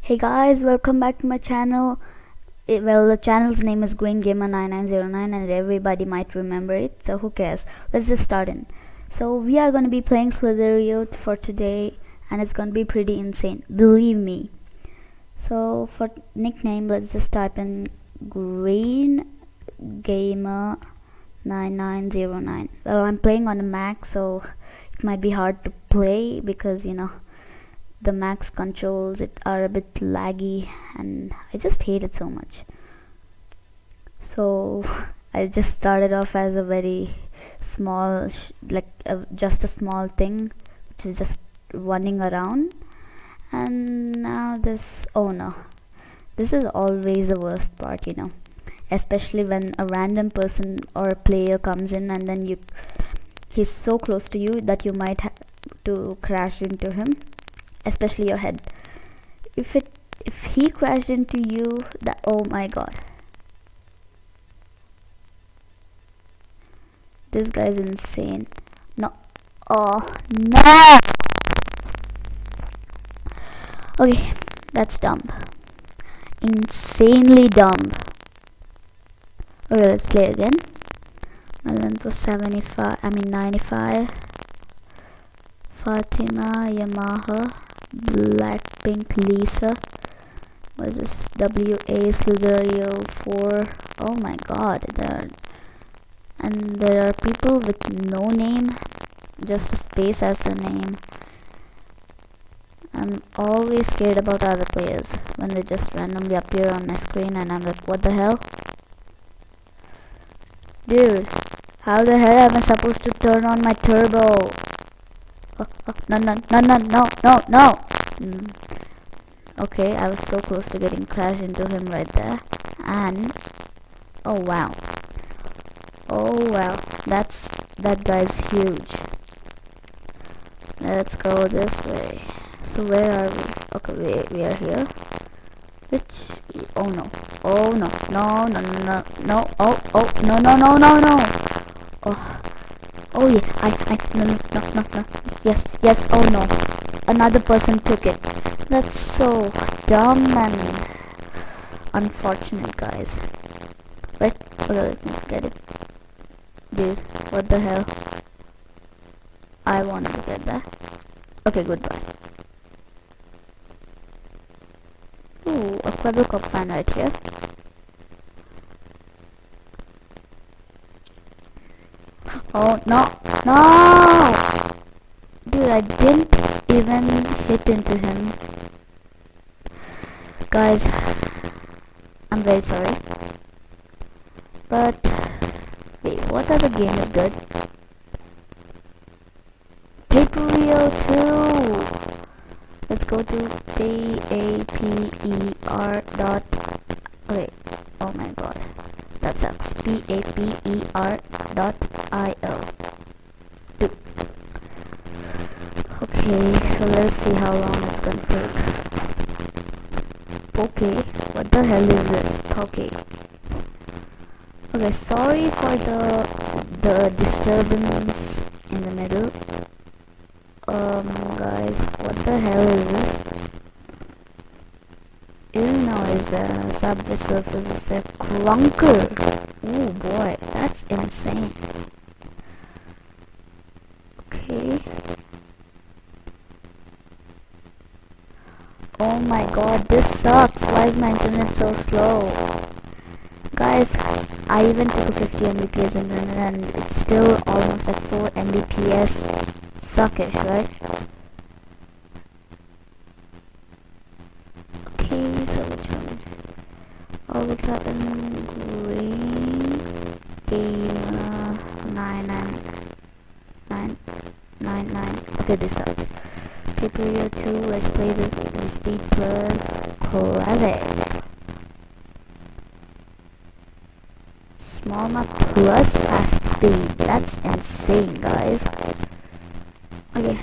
Hey guys, welcome back to my channel. The channel's name is Green Gamer 9909 and everybody might remember it, so who cares? Let's just start in. So we are going to be playing Slitherio for today and it's going to be pretty insane, believe me. So for nickname, let's just type in Green Gamer 9909. Well, I'm playing on a Mac, so it might be hard to play because the Mac's controls are a bit laggy and I just hate it so much. So I just started off as a very small just a small thing which is just running around, and now oh no, this is always the worst part, especially when a random person or a player comes in and then he's so close to you that you might have to crash into him, especially your head. If he crashed into you, that, oh my god, this guy's insane. No, oh no. Okay, that's dumb, insanely dumb. Okay, let's play again. My length was 95. Fatima, Yamaha, Blackpink, Lisa. Was this WA Slitherio 4? Oh my god, there are people with no name, just a space as the name. I'm always scared about other players when they just randomly appear on my screen and I'm like, what the hell? Dude, how the hell am I supposed to turn on my turbo? No. Okay, I was so close to getting crashed into him right there. And oh wow, that guy's huge. Let's go this way. So where are we? Okay, we are here. Oh no, oh no, no, oh no. Oh yeah, no. Yes, oh no. Another person took it. That's so dumb and unfortunate, guys. Right? Okay, let me get it. Dude, what the hell? I wanted to get that. Okay, goodbye. Ooh, a Quibble Cup fan right here. Oh no, dude, I didn't even hit into him. Guys, I'm very sorry, but wait, what other game is good? Paper Rio 2. Let's go to paper dot. Wait, oh my god, that sucks. paper dot io. Okay, so let's see how long it's gonna take. Okay, what the hell is this? Okay, sorry for the disturbance in the middle. Guys, what the hell is this? Illinois subway surface is a clunker. Oh boy, that's insane. Okay. Oh my god, this sucks. Why is my internet so slow? Guys, I even took a 50 Mbps internet and it's still almost at 4 Mbps. Suckish, right? Okay, so which one? I'll look up in Green Gamer 9999. Okay, this sucks. Paper Rio 2, let's play the Speed Plus Classic. Small map plus fast speed. That's insane, guys. Okay,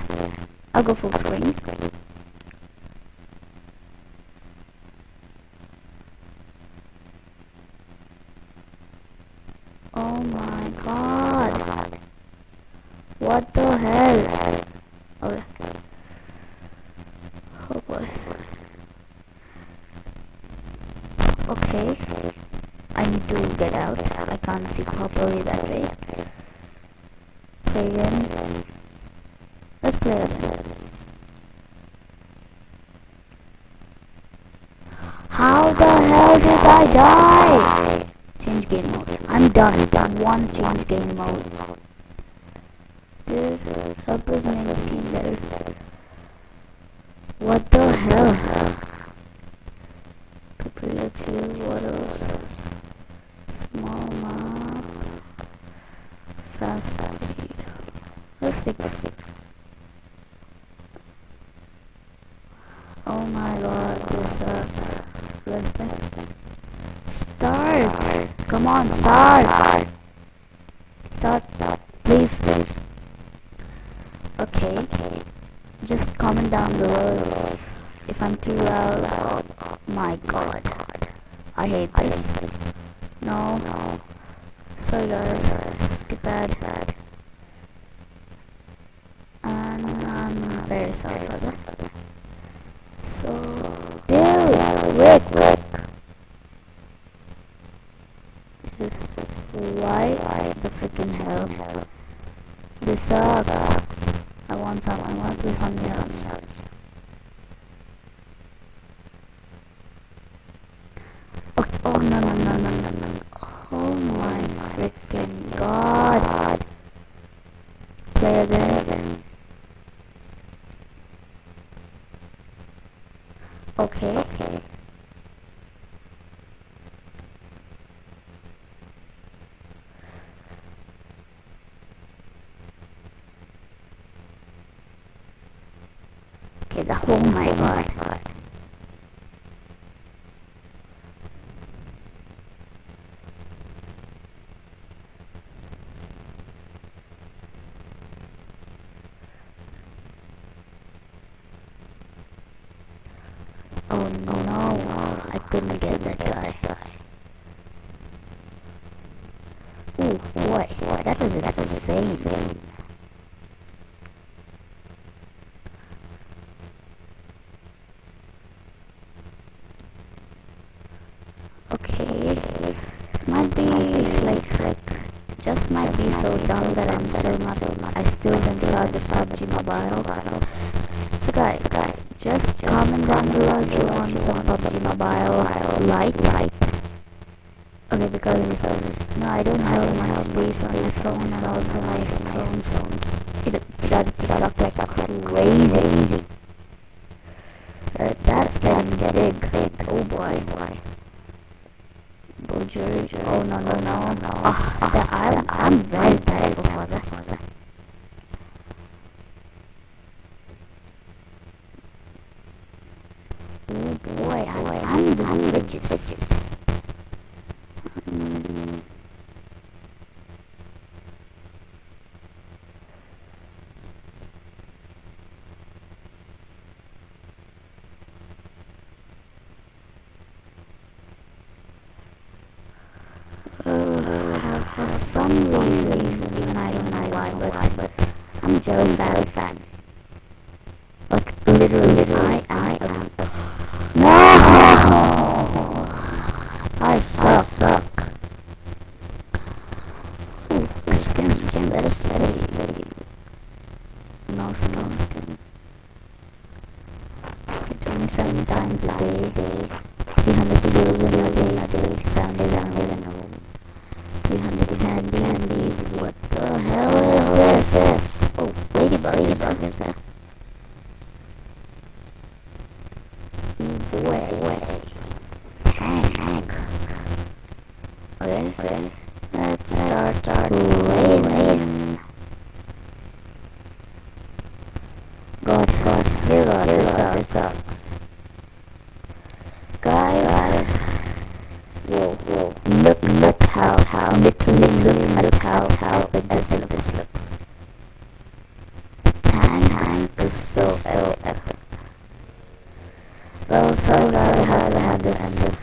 I'll go full screen. Oh my god. What the hell? Okay. Oh boy. Okay, I need to get out. I can't see properly that way. Play again. Let's play again. How the hell did I die? Change game mode. I'm done. One change game mode. Dude, help us make the game better. What the hell? Prepare to what else? Small map. Fast speed. Let's take this. Oh my god, this sucks. Let's play. Start! Come on, start! Start, please. Okay. Just comment down below if I'm too loud. Oh my god. I hate this. No. Sorry guys. Skip bad. And I'm very sorry for that. So, dude, Rick. Why the freaking hell? This sucks. I want to play something else. Oh no. Oh my freaking god. Play again. Okay. Oh my god. Oh no, I couldn't get that guy. Ooh, boy, that was insane. Okay, might be just might be so dumb that I still didn't start the PUBG Mobile. So guys, just comment down below if you want some PUBG Mobile Lite. Okay, because no, I don't have much space on this phone, and also my phones it sucked like crazy. That's getting big. Oh boy. Oh no. I'm very thankful for that. Oh boy, I'm the richest. For some reason, I don't know why, but I'm just very fan. Like literally, I am. No! I suck. Ooh, skin. Let us. No skin. 27 times a day. 300 videos in a day. 7 days in a row. 300 candies. What the hell is this? Oh, ladybug is that? Boy. Tank. Okay. Let's start playing. God, this sucks. Guys. Whoa. Look how literally look how this looks. Tank is so epic. Well, sorry guys, I had to end this